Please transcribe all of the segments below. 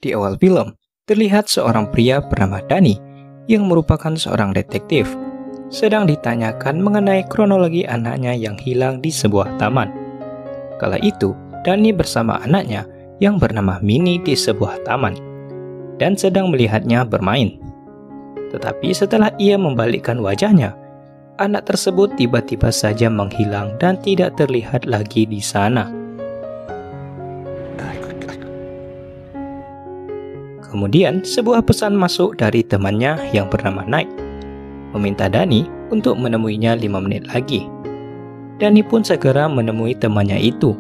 Di awal film, terlihat seorang pria bernama Dani yang merupakan seorang detektif sedang ditanyakan mengenai kronologi anaknya yang hilang di sebuah taman. Kala itu, Dani bersama anaknya yang bernama Mini di sebuah taman dan sedang melihatnya bermain. Tetapi setelah ia membalikkan wajahnya, anak tersebut tiba-tiba saja menghilang dan tidak terlihat lagi di sana. Kemudian sebuah pesan masuk dari temannya yang bernama Nike, meminta Dani untuk menemuinya 5 menit lagi. Dani pun segera menemui temannya itu,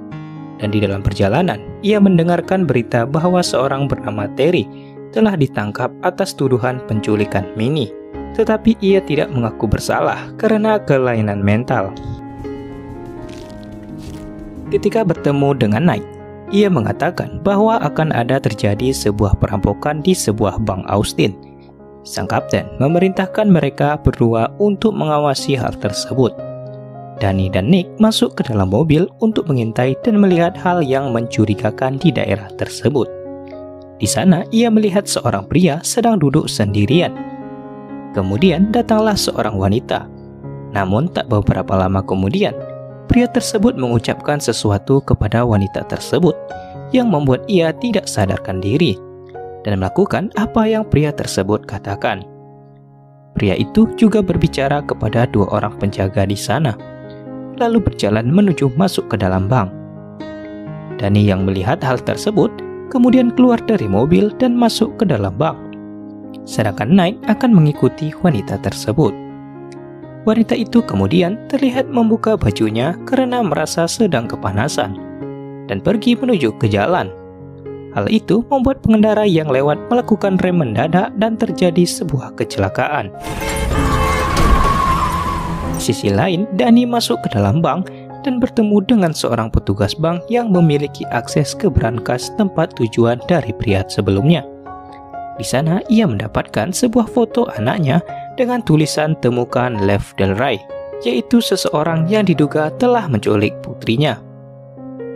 dan di dalam perjalanan ia mendengarkan berita bahwa seorang bernama Terry telah ditangkap atas tuduhan penculikan Mini, tetapi ia tidak mengaku bersalah karena kelainan mental. Ketika bertemu dengan Nike, ia mengatakan bahwa akan ada terjadi sebuah perampokan di sebuah bank Austin. Sang kapten memerintahkan mereka berdua untuk mengawasi hal tersebut. Dani dan Nick masuk ke dalam mobil untuk mengintai dan melihat hal yang mencurigakan di daerah tersebut. Di sana ia melihat seorang pria sedang duduk sendirian. Kemudian datanglah seorang wanita. Namun tak beberapa lama kemudian, pria tersebut mengucapkan sesuatu kepada wanita tersebut yang membuat ia tidak sadarkan diri dan melakukan apa yang pria tersebut katakan. Pria itu juga berbicara kepada 2 orang penjaga di sana, lalu berjalan menuju masuk ke dalam bank. Dani yang melihat hal tersebut kemudian keluar dari mobil dan masuk ke dalam bank, sedangkan Nike akan mengikuti wanita tersebut. Wanita itu kemudian terlihat membuka bajunya karena merasa sedang kepanasan dan pergi menuju ke jalan. Hal itu membuat pengendara yang lewat melakukan rem mendadak dan terjadi sebuah kecelakaan. Di sisi lain, Dani masuk ke dalam bank dan bertemu dengan seorang petugas bank yang memiliki akses ke brankas tempat tujuan dari pria sebelumnya. Di sana ia mendapatkan sebuah foto anaknya dengan tulisan temukan Lev Del Rey, yaitu seseorang yang diduga telah menculik putrinya.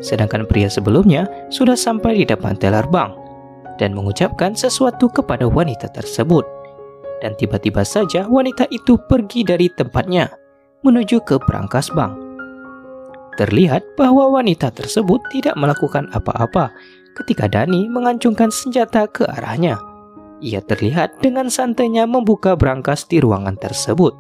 Sedangkan pria sebelumnya sudah sampai di depan teller bank dan mengucapkan sesuatu kepada wanita tersebut. Dan tiba-tiba saja wanita itu pergi dari tempatnya menuju ke brankas bank. Terlihat bahwa wanita tersebut tidak melakukan apa-apa ketika Dani mengancungkan senjata ke arahnya. Ia terlihat dengan santainya membuka brankas di ruangan tersebut.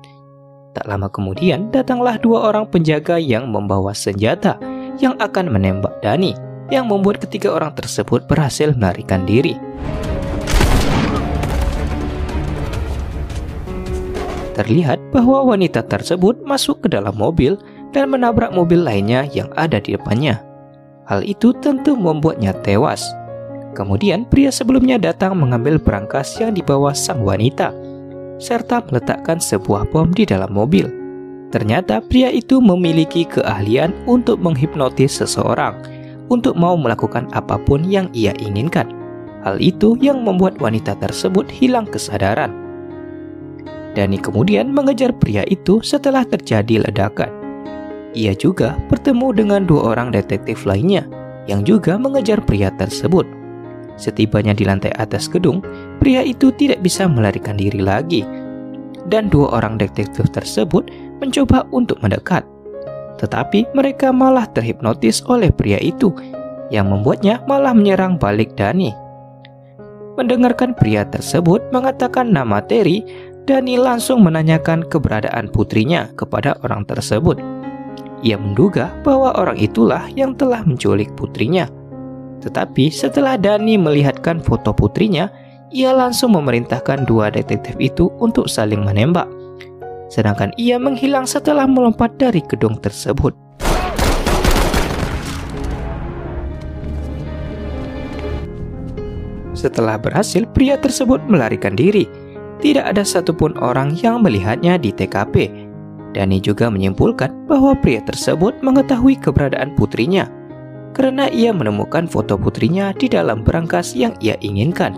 Tak lama kemudian datanglah 2 orang penjaga yang membawa senjata yang akan menembak Dani, yang membuat ketiga orang tersebut berhasil melarikan diri. Terlihat bahwa wanita tersebut masuk ke dalam mobil dan menabrak mobil lainnya yang ada di depannya. Hal itu tentu membuatnya tewas. Kemudian pria sebelumnya datang mengambil brankas yang dibawa sang wanita, serta meletakkan sebuah bom di dalam mobil. Ternyata pria itu memiliki keahlian untuk menghipnotis seseorang untuk mau melakukan apapun yang ia inginkan. Hal itu yang membuat wanita tersebut hilang kesadaran. Dani kemudian mengejar pria itu setelah terjadi ledakan. Ia juga bertemu dengan 2 orang detektif lainnya yang juga mengejar pria tersebut. Setibanya di lantai atas gedung, pria itu tidak bisa melarikan diri lagi, dan 2 orang detektif tersebut mencoba untuk mendekat. Tetapi mereka malah terhipnotis oleh pria itu, yang membuatnya malah menyerang balik Dani. Mendengarkan pria tersebut mengatakan nama Terry, Dani langsung menanyakan keberadaan putrinya kepada orang tersebut. Ia menduga bahwa orang itulah yang telah menculik putrinya. Tetapi setelah Dani melihatkan foto putrinya, ia langsung memerintahkan 2 detektif itu untuk saling menembak. Sedangkan ia menghilang setelah melompat dari gedung tersebut. Setelah berhasil, pria tersebut melarikan diri. Tidak ada satupun orang yang melihatnya di TKP. Dani juga menyimpulkan bahwa pria tersebut mengetahui keberadaan putrinya karena ia menemukan foto putrinya di dalam brankas yang ia inginkan.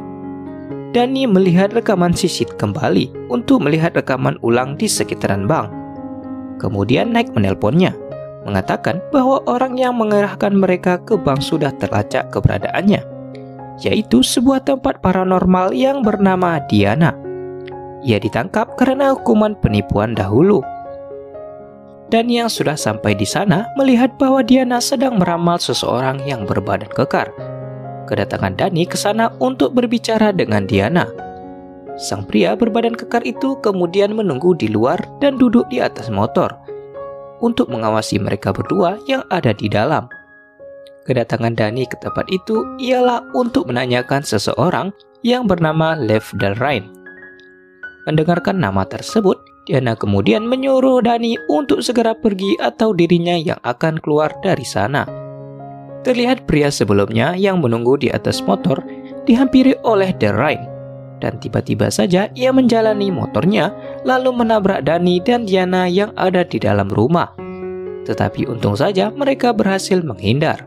Dani melihat rekaman CCTV kembali untuk melihat rekaman ulang di sekitaran bank. Kemudian Nike menelponnya, mengatakan bahwa orang yang mengerahkan mereka ke bank sudah terlacak keberadaannya. yaitu sebuah tempat paranormal yang bernama Diana. Ia ditangkap karena hukuman penipuan dahulu. Dan yang sudah sampai di sana melihat bahwa Diana sedang meramal seseorang yang berbadan kekar. Kedatangan Dani ke sana untuk berbicara dengan Diana. Sang pria berbadan kekar itu kemudian menunggu di luar dan duduk di atas motor untuk mengawasi mereka berdua yang ada di dalam. Kedatangan Dani ke tempat itu ialah untuk menanyakan seseorang yang bernama Lev Delrine. Mendengarkan nama tersebut, Diana kemudian menyuruh Dani untuk segera pergi atau dirinya yang akan keluar dari sana. Terlihat pria sebelumnya yang menunggu di atas motor dihampiri oleh Delrine, dan tiba-tiba saja ia menjalani motornya lalu menabrak Dani dan Diana yang ada di dalam rumah. Tetapi untung saja mereka berhasil menghindar.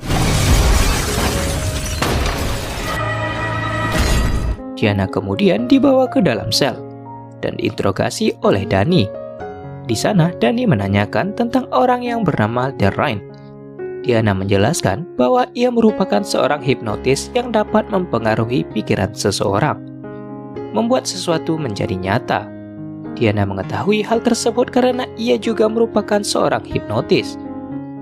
Diana kemudian dibawa ke dalam sel dan diinterogasi oleh Dani. Di sana Dani menanyakan tentang orang yang bernama Delrine. Diana menjelaskan bahwa ia merupakan seorang hipnotis yang dapat mempengaruhi pikiran seseorang, membuat sesuatu menjadi nyata. Diana mengetahui hal tersebut karena ia juga merupakan seorang hipnotis.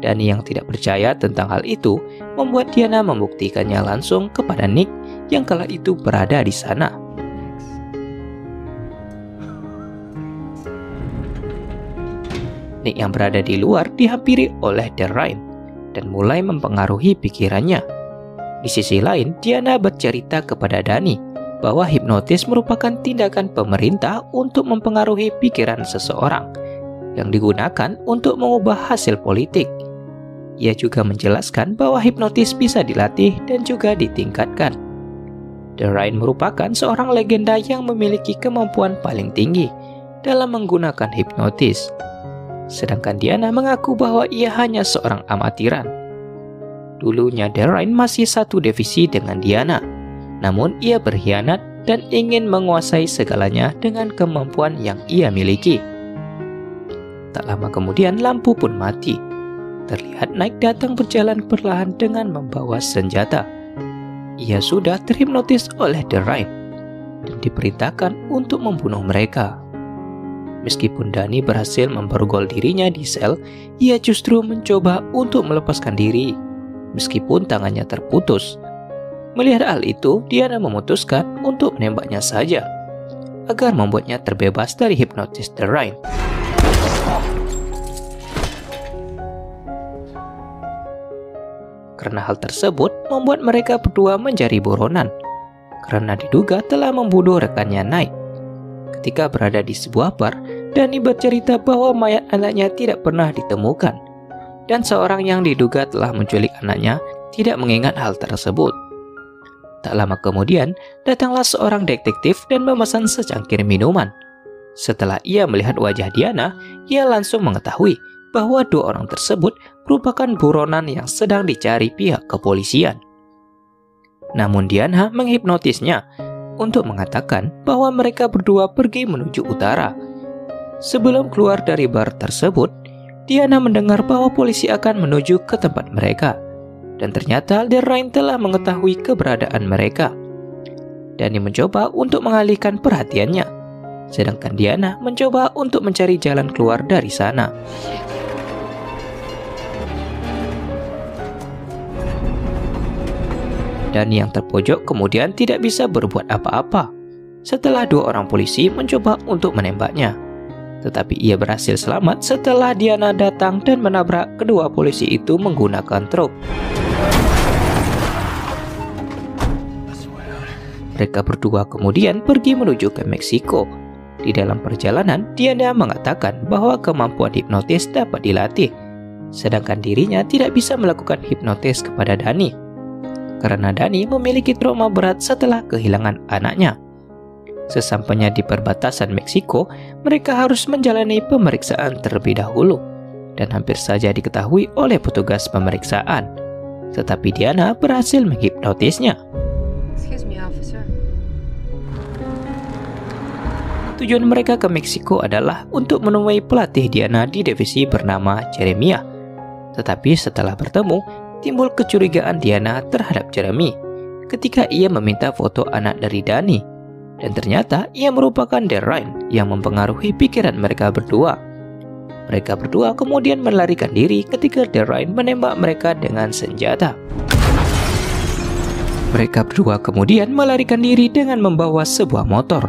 Dani yang tidak percaya tentang hal itu membuat Diana membuktikannya langsung kepada Nick yang kala itu berada di sana. Nick yang berada di luar dihampiri oleh Delrine dan mulai mempengaruhi pikirannya. Di sisi lain, Diana bercerita kepada Dani bahwa hipnotis merupakan tindakan pemerintah untuk mempengaruhi pikiran seseorang yang digunakan untuk mengubah hasil politik. Ia juga menjelaskan bahwa hipnotis bisa dilatih dan juga ditingkatkan. Delrine merupakan seorang legenda yang memiliki kemampuan paling tinggi dalam menggunakan hipnotis. Sedangkan Diana mengaku bahwa ia hanya seorang amatiran. Dulunya Delrine masih satu divisi dengan Diana, namun ia berkhianat dan ingin menguasai segalanya dengan kemampuan yang ia miliki. Tak lama kemudian lampu pun mati. Terlihat Nick datang berjalan perlahan dengan membawa senjata. Ia sudah terhipnotis oleh Delrine dan diperintahkan untuk membunuh mereka. Meskipun Dani berhasil memborgol dirinya di sel, ia justru mencoba untuk melepaskan diri, meskipun tangannya terputus. Melihat hal itu, Diana memutuskan untuk menembaknya saja, agar membuatnya terbebas dari hipnotis Delrine. Karena hal tersebut membuat mereka berdua menjadi buronan, karena diduga telah membunuh rekannya Nick. Ketika berada di sebuah bar, Dani bercerita bahwa mayat anaknya tidak pernah ditemukan, dan seorang yang diduga telah menculik anaknya tidak mengingat hal tersebut. Tak lama kemudian, datanglah seorang detektif dan memesan secangkir minuman. Setelah ia melihat wajah Diana, ia langsung mengetahui bahwa dua orang tersebut merupakan buronan yang sedang dicari pihak kepolisian. Namun Diana menghipnotisnya untuk mengatakan bahwa mereka berdua pergi menuju utara. Sebelum keluar dari bar tersebut, Diana mendengar bahwa polisi akan menuju ke tempat mereka, dan ternyata Delrine telah mengetahui keberadaan mereka. Dani mencoba untuk mengalihkan perhatiannya, sedangkan Diana mencoba untuk mencari jalan keluar dari sana. Dani yang terpojok kemudian tidak bisa berbuat apa-apa setelah dua orang polisi mencoba untuk menembaknya. Tetapi ia berhasil selamat setelah Diana datang dan menabrak kedua polisi itu menggunakan truk. Mereka berdua kemudian pergi menuju ke Meksiko. Di dalam perjalanan, Diana mengatakan bahwa kemampuan hipnotis dapat dilatih, sedangkan dirinya tidak bisa melakukan hipnotis kepada Dani, karena Dani memiliki trauma berat setelah kehilangan anaknya. Sesampainya di perbatasan Meksiko, mereka harus menjalani pemeriksaan terlebih dahulu, dan hampir saja diketahui oleh petugas pemeriksaan. Tetapi Diana berhasil menghipnotisnya. Excuse me, officer. Tujuan mereka ke Meksiko adalah untuk menemui pelatih Diana di divisi bernama Jeremiah. Tetapi setelah bertemu, timbul kecurigaan Diana terhadap Jeremy ketika ia meminta foto anak dari Danny. Dan ternyata ia merupakan Derain yang mempengaruhi pikiran mereka berdua. Mereka berdua kemudian melarikan diri ketika Derain menembak mereka dengan senjata. Mereka berdua kemudian melarikan diri dengan membawa sebuah motor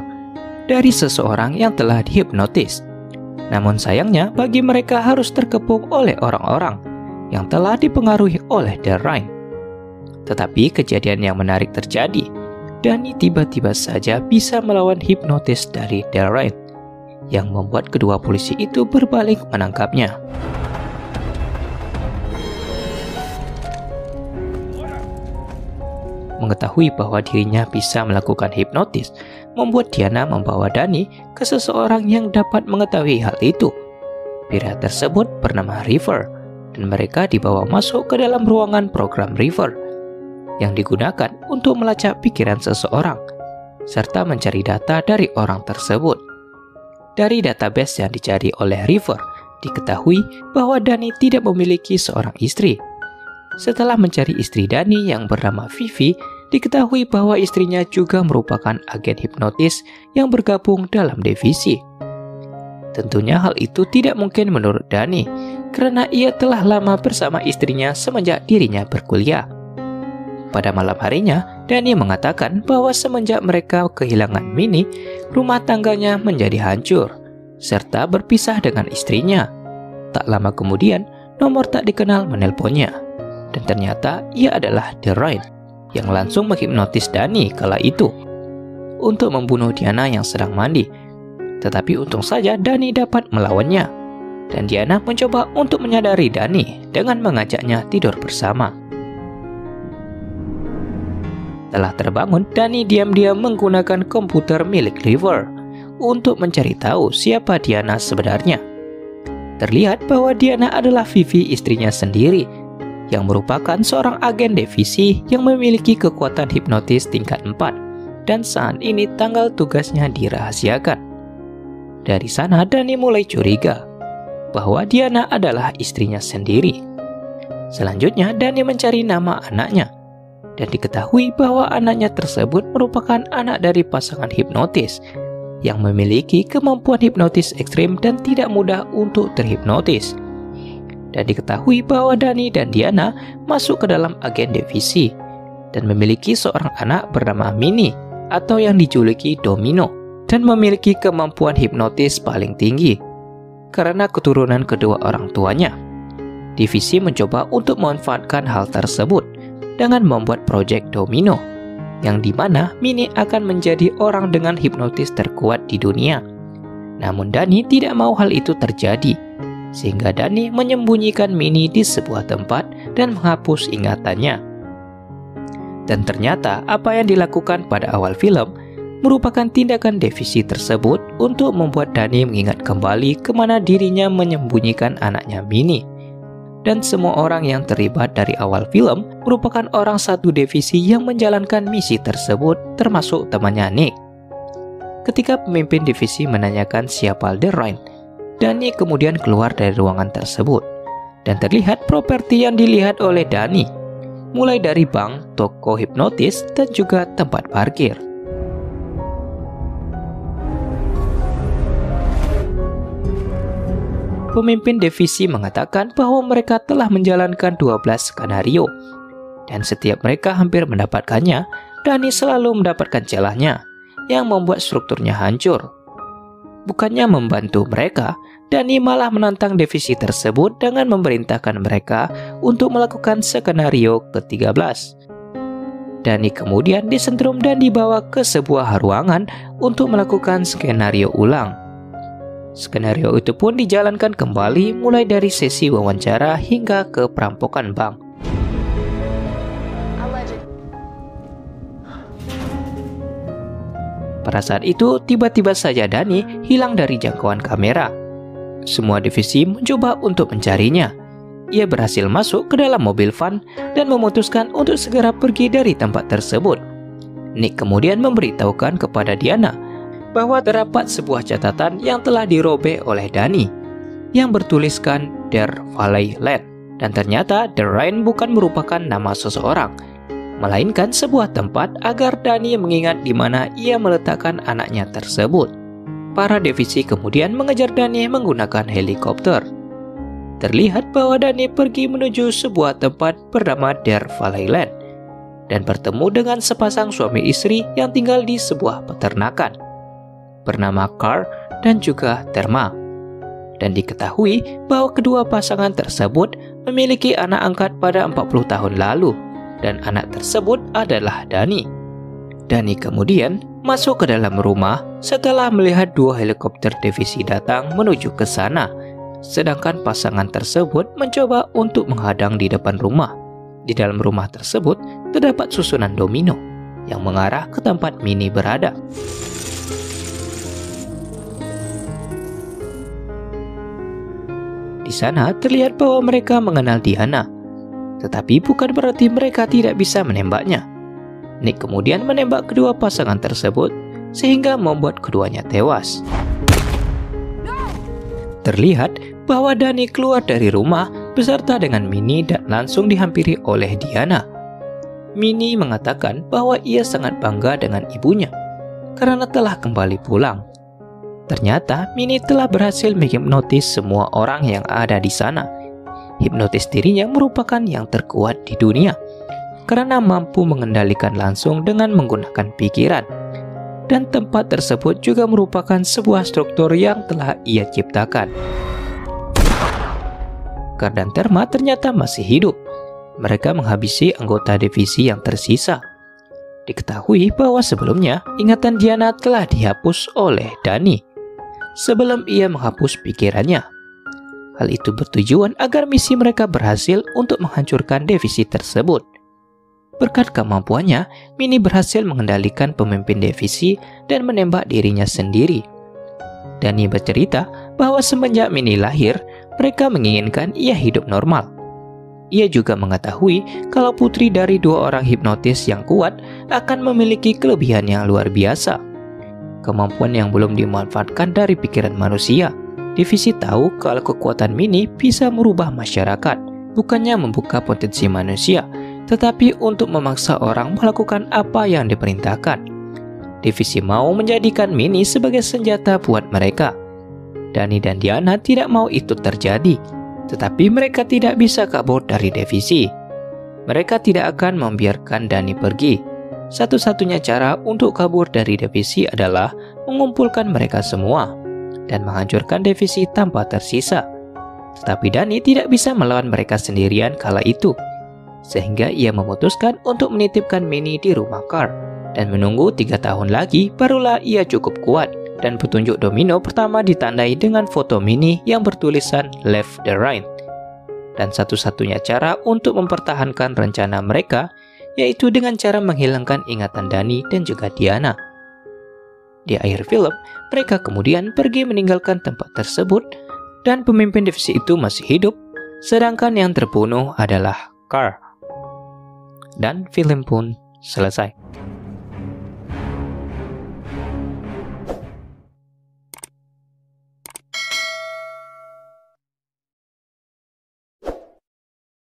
dari seseorang yang telah dihipnotis. Namun sayangnya bagi mereka harus terkepung oleh orang-orang yang telah dipengaruhi oleh Derain. Tetapi kejadian yang menarik terjadi. Danny tiba-tiba saja bisa melawan hipnotis dari Derain, yang membuat kedua polisi itu berbalik menangkapnya. Mengetahui bahwa dirinya bisa melakukan hipnotis, membuat Diana membawa Danny ke seseorang yang dapat mengetahui hal itu. Pria tersebut bernama River, dan mereka dibawa masuk ke dalam ruangan program River, yang digunakan untuk melacak pikiran seseorang, serta mencari data dari orang tersebut. Dari database yang dicari oleh River, diketahui bahwa Danny tidak memiliki seorang istri. Setelah mencari istri Danny yang bernama Vivi, diketahui bahwa istrinya juga merupakan agen hipnotis yang bergabung dalam divisi. Tentunya hal itu tidak mungkin menurut Danny, karena ia telah lama bersama istrinya semenjak dirinya berkuliah. Pada malam harinya, Danny mengatakan bahwa semenjak mereka kehilangan Minnie, rumah tangganya menjadi hancur, serta berpisah dengan istrinya. Tak lama kemudian, nomor tak dikenal menelponnya, dan ternyata ia adalah Derain, yang langsung menghipnotis Danny kala itu untuk membunuh Diana yang sedang mandi. Tetapi untung saja Danny dapat melawannya, dan Diana mencoba untuk menyadari Danny dengan mengajaknya tidur bersama. Setelah terbangun, Danny diam-diam menggunakan komputer milik River untuk mencari tahu siapa Diana sebenarnya. Terlihat bahwa Diana adalah Vivi, istrinya sendiri, yang merupakan seorang agen divisi yang memiliki kekuatan hipnotis tingkat 4, dan saat ini tanggal tugasnya dirahasiakan. Dari sana Danny mulai curiga bahwa Diana adalah istrinya sendiri. Selanjutnya Danny mencari nama anaknya, dan diketahui bahwa anaknya tersebut merupakan anak dari pasangan hipnotis yang memiliki kemampuan hipnotis ekstrim dan tidak mudah untuk terhipnotis. Dan diketahui bahwa Danny dan Diana masuk ke dalam agen divisi dan memiliki seorang anak bernama Minnie atau yang dijuluki Domino, dan memiliki kemampuan hipnotis paling tinggi karena keturunan kedua orang tuanya. Divisi mencoba untuk memanfaatkan hal tersebut dengan membuat proyek Domino, yang dimana Minnie akan menjadi orang dengan hipnotis terkuat di dunia. Namun Danny tidak mau hal itu terjadi, sehingga Danny menyembunyikan Minnie di sebuah tempat dan menghapus ingatannya. Dan ternyata apa yang dilakukan pada awal film merupakan tindakan divisi tersebut untuk membuat Danny mengingat kembali kemana dirinya menyembunyikan anaknya Minnie. Dan semua orang yang terlibat dari awal film merupakan orang satu divisi yang menjalankan misi tersebut, termasuk temannya Nick. Ketika pemimpin divisi menanyakan siapa Derain, Danny kemudian keluar dari ruangan tersebut, dan terlihat properti yang dilihat oleh Danny, mulai dari bank, toko hipnotis, dan juga tempat parkir. Pemimpin divisi mengatakan bahwa mereka telah menjalankan 12 skenario, dan setiap mereka hampir mendapatkannya. Danny selalu mendapatkan celahnya, yang membuat strukturnya hancur. Bukannya membantu mereka, Danny malah menantang divisi tersebut dengan memerintahkan mereka untuk melakukan skenario ke-13. Danny kemudian disentrum dan dibawa ke sebuah ruangan untuk melakukan skenario ulang. Skenario itu pun dijalankan kembali, mulai dari sesi wawancara hingga ke perampokan bank. Pada saat itu, tiba-tiba saja Danny hilang dari jangkauan kamera. Semua divisi mencoba untuk mencarinya. Ia berhasil masuk ke dalam mobil van dan memutuskan untuk segera pergi dari tempat tersebut. Nick kemudian memberitahukan kepada Diana bahwa terdapat sebuah catatan yang telah dirobek oleh Danny yang bertuliskan Der Valley Land, dan ternyata Derain bukan merupakan nama seseorang, melainkan sebuah tempat agar Dani mengingat di mana ia meletakkan anaknya tersebut. Para divisi kemudian mengejar Dani menggunakan helikopter. Terlihat bahwa Dani pergi menuju sebuah tempat bernama Deer Valley Land dan bertemu dengan sepasang suami istri yang tinggal di sebuah peternakan bernama Carl dan juga Therma. Dan diketahui bahwa kedua pasangan tersebut memiliki anak angkat pada 40 tahun lalu, dan anak tersebut adalah Dani. Dani kemudian masuk ke dalam rumah setelah melihat dua helikopter divisi datang menuju ke sana, sedangkan pasangan tersebut mencoba untuk menghadang di depan rumah. Di dalam rumah tersebut terdapat susunan domino yang mengarah ke tempat Minnie berada. Di sana terlihat bahwa mereka mengenal Diana, tetapi bukan berarti mereka tidak bisa menembaknya. Nick kemudian menembak kedua pasangan tersebut sehingga membuat keduanya tewas. Terlihat bahwa Dani keluar dari rumah beserta dengan Minnie dan langsung dihampiri oleh Diana. Minnie mengatakan bahwa ia sangat bangga dengan ibunya karena telah kembali pulang. Ternyata Minnie telah berhasil menghipnotis semua orang yang ada di sana. Hipnotis dirinya merupakan yang terkuat di dunia karena mampu mengendalikan langsung dengan menggunakan pikiran. Dan tempat tersebut juga merupakan sebuah struktur yang telah ia ciptakan. Carl dan Therma ternyata masih hidup. Mereka menghabisi anggota divisi yang tersisa. Diketahui bahwa sebelumnya ingatan Diana telah dihapus oleh Dani sebelum ia menghapus pikirannya. Hal itu bertujuan agar misi mereka berhasil untuk menghancurkan divisi tersebut. Berkat kemampuannya, Minnie berhasil mengendalikan pemimpin divisi dan menembak dirinya sendiri. Dani bercerita bahwa semenjak Minnie lahir, mereka menginginkan ia hidup normal. Ia juga mengetahui kalau putri dari dua orang hipnotis yang kuat akan memiliki kelebihan yang luar biasa. Kemampuan yang belum dimanfaatkan dari pikiran manusia. Divisi tahu kalau kekuatan Minnie bisa merubah masyarakat, bukannya membuka potensi manusia, tetapi untuk memaksa orang melakukan apa yang diperintahkan. Divisi mau menjadikan Minnie sebagai senjata buat mereka. Dani dan Diana tidak mau itu terjadi, tetapi mereka tidak bisa kabur dari divisi. Mereka tidak akan membiarkan Dani pergi. Satu-satunya cara untuk kabur dari divisi adalah mengumpulkan mereka semua dan menghancurkan divisi tanpa tersisa. Tetapi Dani tidak bisa melawan mereka sendirian kala itu, sehingga ia memutuskan untuk menitipkan Minnie di rumah Carl dan menunggu 3 tahun lagi barulah ia cukup kuat. Dan petunjuk domino pertama ditandai dengan foto Minnie yang bertulisan left the right. Dan satu-satunya cara untuk mempertahankan rencana mereka yaitu dengan cara menghilangkan ingatan Dani dan juga Diana. Di akhir film, mereka kemudian pergi meninggalkan tempat tersebut dan pemimpin divisi itu masih hidup, sedangkan yang terbunuh adalah Carl. Dan film pun selesai.